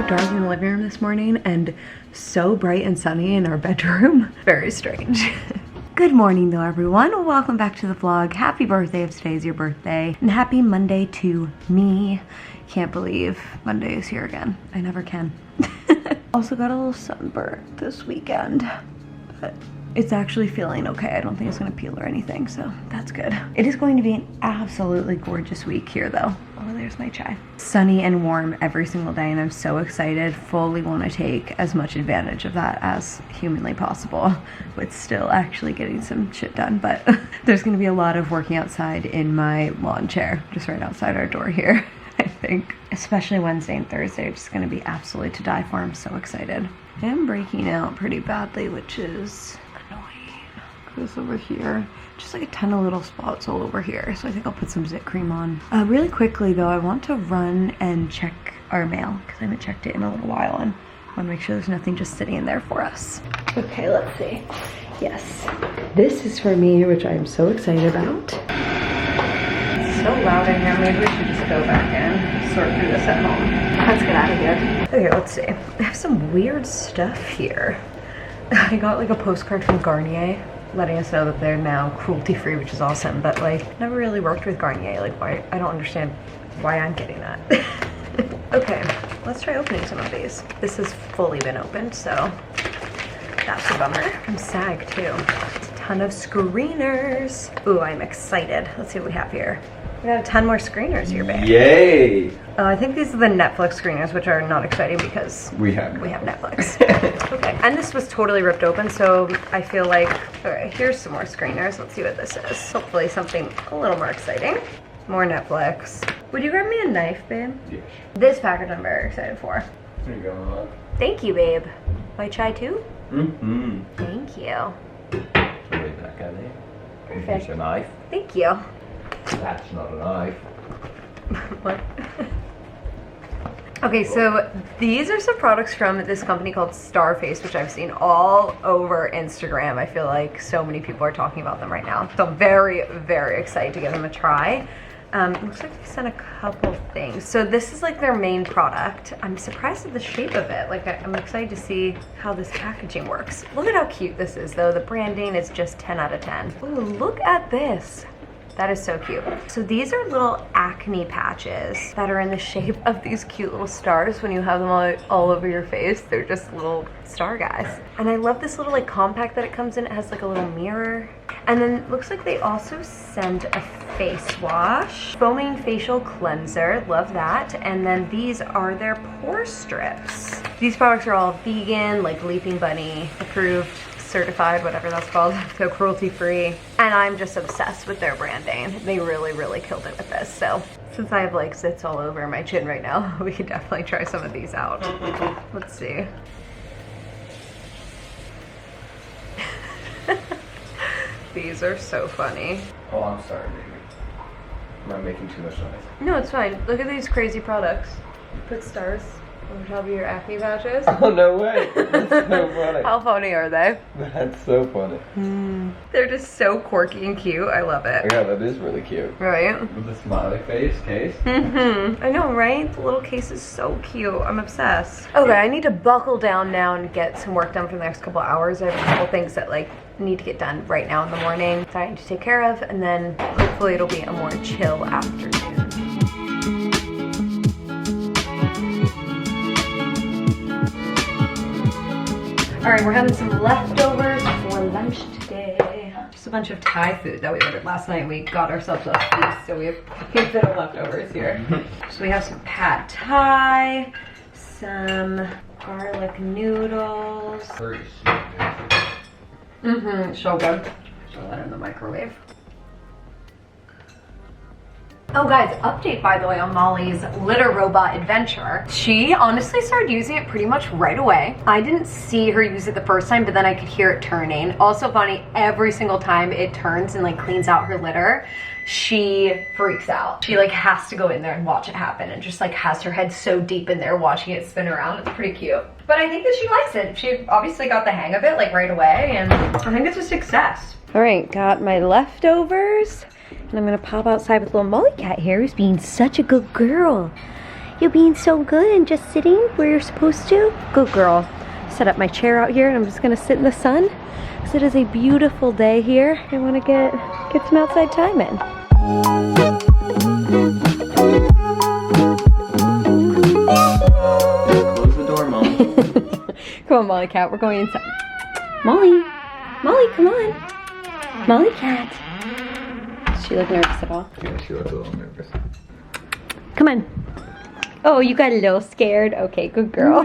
dark in the living room this morning and so bright and sunny in our bedroom. Very strange. Good morning though, everyone. Welcome back to the vlog. Happy birthday if today's your birthday. And happy Monday to me. Can't believe Monday is here again. I never can. Also got a little sunburn this weekend, but it's actually feeling okay. I don't think it's gonna peel or anything, so that's good. It is going to be an absolutely gorgeous week here though. Oh, there's my chai. Sunny and warm every single day, and I'm so excited. Fully want to take as much advantage of that as humanly possible, with still actually getting some shit done. But there's gonna be a lot of working outside in my lawn chair, just right outside our door here. I think, especially Wednesday and Thursday, are just gonna be absolutely to die for. I'm so excited. I am breaking out pretty badly, which is annoying. This over here, just like a ton of little spots all over here. So I think I'll put some zit cream on. Really quickly though, I want to run and check our mail because I haven't checked it in a little while, and I want to make sure there's nothing just sitting in there for us. Okay, let's see. Yes, this is for me, which I'm so excited about. So loud in here. Maybe we should just go back in, sort through this at home. Let's get out of here. Okay, let's see. I have some weird stuff here. I got like a postcard from Garnier letting us know that they're now cruelty-free, which is awesome, but like never really worked with Garnier. Like, why? I don't understand why I'm getting that. Okay, let's try opening some of these. This has fully been opened, so that's a bummer. I'm SAG too. It's a ton of screeners. Ooh, I'm excited. Let's see what we have here. We got a ton more screeners here, babe. Yay! I think these are the Netflix screeners, which are not exciting because we have Netflix. Okay, and this was totally ripped open, so I feel like, all right, here's some more screeners. Let's see what this is. Hopefully something a little more exciting. More Netflix. Would you grab me a knife, babe? Yes. This package I'm very excited for. There you go. Thank you, babe. My chai too? Mm-hmm. Thank you. Way back at it. Perfect. Here's a knife. Thank you. That's not a knife. What? Okay, so these are some products from this company called Starface, which I've seen all over Instagram. I feel like so many people are talking about them right now. So I'm very, very excited to give them a try. Looks like they sent a couple things. So this is like their main product. I'm surprised at the shape of it. Like, I'm excited to see how this packaging works. Look at how cute this is though. The branding is just 10 out of 10. Ooh, look at this. That is so cute. So these are little acne patches that are in the shape of these cute little stars. When you have them all over your face, they're just little star guys. And I love this little like compact that it comes in. It has like a little mirror. And then it looks like they also sent a face wash, foaming facial cleanser, love that. And then these are their pore strips. These products are all vegan, like Leaping Bunny approved, certified, whatever that's called, so cruelty-free. And I'm just obsessed with their branding. They really, really killed it with this. So since I have like zits all over my chin right now, we could definitely try some of these out. Let's see. These are so funny. Oh, I'm sorry, baby. Am I making too much noise? No, it's fine. Look at these crazy products. You put stars on top of your acne patches. Oh, no way. That's so funny. How funny are they? That's so funny. They're just so quirky and cute. I love it. Yeah, that is really cute. Right? With the smiley face case. I know, right? The little case is so cute. I'm obsessed. Okay, I need to buckle down now and get some work done for the next couple hours. I have a couple things that like need to get done right now in the morning that I need to take care of, and then hopefully it'll be a more chill afternoon. All right, we're having some leftovers for lunch today. Just a bunch of Thai food that we ordered last night. We got ourselves a feast, so we have a bit of leftovers here. So we have some pad Thai, some garlic noodles. So good. Throw that in the microwave. Oh guys, update by the way on Molly's litter robot adventure. She honestly started using it pretty much right away. I didn't see her use it the first time, but then I could hear it turning. Also funny, every single time it turns and like cleans out her litter, she freaks out. She like has to go in there and watch it happen, and just like has her head so deep in there watching it spin around. It's pretty cute. But I think that she likes it. She obviously got the hang of it like right away, and I think it's a success. All right, got my leftovers. And I'm gonna pop outside with little Molly Cat here, who's being such a good girl. You're being so good and just sitting where you're supposed to. Good girl. Set up my chair out here and I'm just gonna sit in the sun because it is a beautiful day here. I want to get some outside time in. Close the door, Mom. Come on, Molly cat, we're going inside. Molly, come on. Molly cat. Does she look nervous at all? Yeah, she looks a little nervous. Come on. Oh, you got a little scared? Okay, good girl.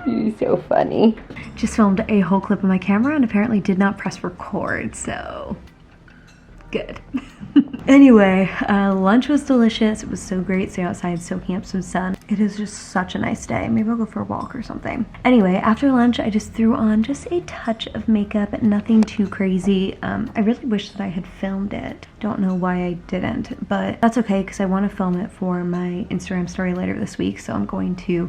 You're so funny. Just filmed a whole clip on my camera and apparently did not press record, so good. Anyway, lunch was delicious. It was so great. Stay outside, soaking up some sun. It is just such a nice day. Maybe I'll go for a walk or something. Anyway, after lunch, I just threw on just a touch of makeup, nothing too crazy. I really wish that I had filmed it. Don't know why I didn't, but that's okay because I want to film it for my Instagram story later this week, so I'm going to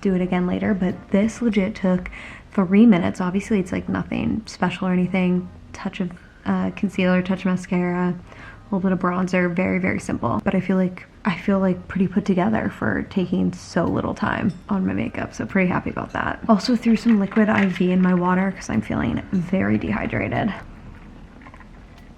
do it again later. But this legit took 3 minutes. Obviously, it's like nothing special or anything. Touch of concealer, touch of mascara, a little bit of bronzer, very, very simple. But I feel like pretty put together for taking so little time on my makeup, so pretty happy about that. Also threw some liquid IV in my water because I'm feeling very dehydrated.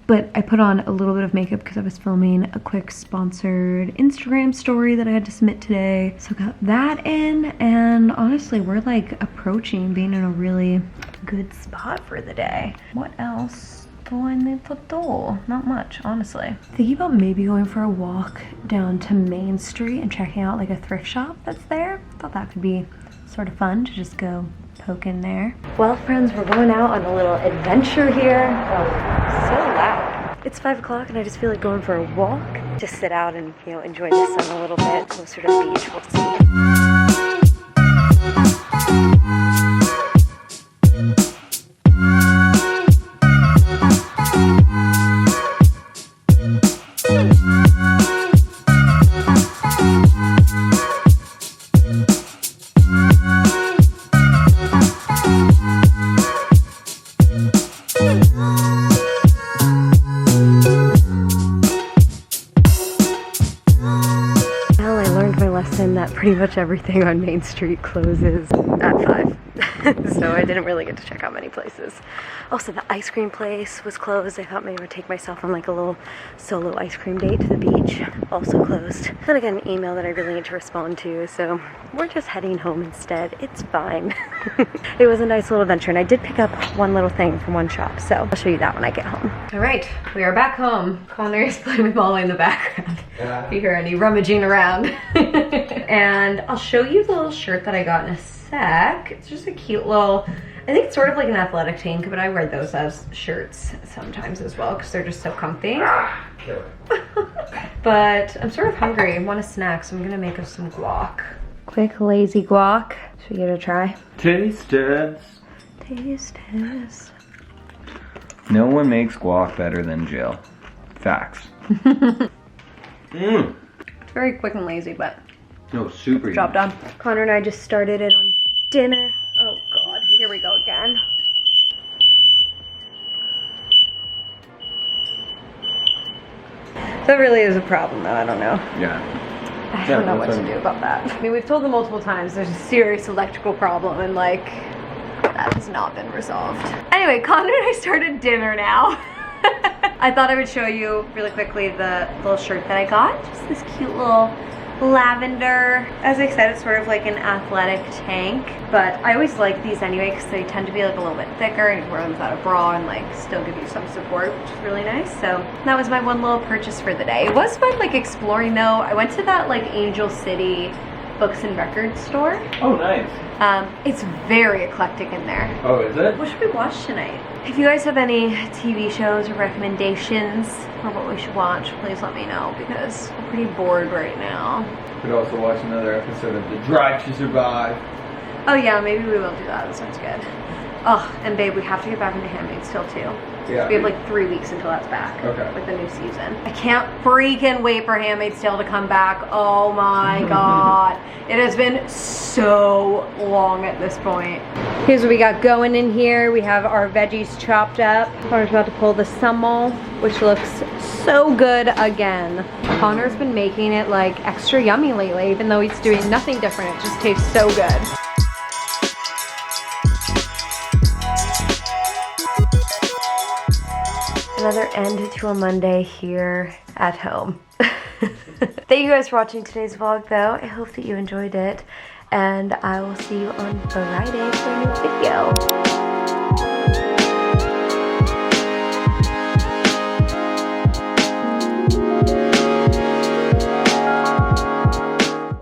But I put on a little bit of makeup because I was filming a quick sponsored Instagram story that I had to submit today. So got that in, and honestly, we're like approaching being in a really good spot for the day. What else? Not much, honestly. Thinking about maybe going for a walk down to Main Street and checking out like a thrift shop that's there. Thought that could be sort of fun to just go poke in there. Well, friends, we're going out on a little adventure here. Oh, so loud. It's 5 o'clock and I just feel like going for a walk. Just sit out and, you know, enjoy the sun a little bit closer to the beach. We'll see. That pretty much everything on Main Street closes at 5. So I didn't really get to check out many places. Also, the ice cream place was closed. I thought maybe I would take myself on like a little solo ice cream date to the beach. Also closed. Then I got an email that I really need to respond to, so we're just heading home instead. It's fine. It was a nice little adventure, and I did pick up one little thing from one shop, so I'll show you that when I get home. All right, we are back home. Connor is playing with Molly in the background. If you hear any rummaging around. And I'll show you the little shirt that I got in a sec. It's just a cute little, I think it's sort of like an athletic tank, but I wear those as shirts sometimes as well because they're just so comfy. But I'm sort of hungry. I want a snack, so I'm gonna make us some guac. Quick lazy guac. Should we give it a try? Taste test. Taste test. No one makes guac better than Jill. Facts. It's very quick and lazy, but no, super job done. Connor and I just started it on dinner. Oh God, here we go again. That really is a problem though, I don't know. Yeah. I don't know what to do about that. I mean, we've told them multiple times there's a serious electrical problem and like, that has not been resolved. Anyway, Connor and I started dinner now. I thought I would show you really quickly the little shirt that I got. Just this cute little lavender. As I said, it's sort of like an athletic tank, but I always like these anyway because they tend to be like a little bit thicker and you can wear them without a bra and like still give you some support, which is really nice. So that was my one little purchase for the day. It was fun like exploring though. I went to that like Angel City books and records store. Oh, nice. It's very eclectic in there. Oh, is it? What should we watch tonight? If you guys have any TV shows or recommendations for what we should watch, please let me know because we're pretty bored right now. Could also watch another episode of The Drive to Survive. Oh yeah, maybe we will do that. That sounds good. Oh, and babe, we have to get back into Handmaid's Tale too. Yeah. We have like 3 weeks until that's back. Okay. Like the new season. I can't freaking wait for Handmaid's Tale to come back. Oh my god. It has been so long at this point. Here's what we got going in here. We have our veggies chopped up. Connor's about to pull the summal, which looks so good again. Connor's been making it like extra yummy lately, even though he's doing nothing different. It just tastes so good. Another end to a Monday here at home. Thank you guys for watching today's vlog though. I hope that you enjoyed it, and I will see you on Friday for a new video.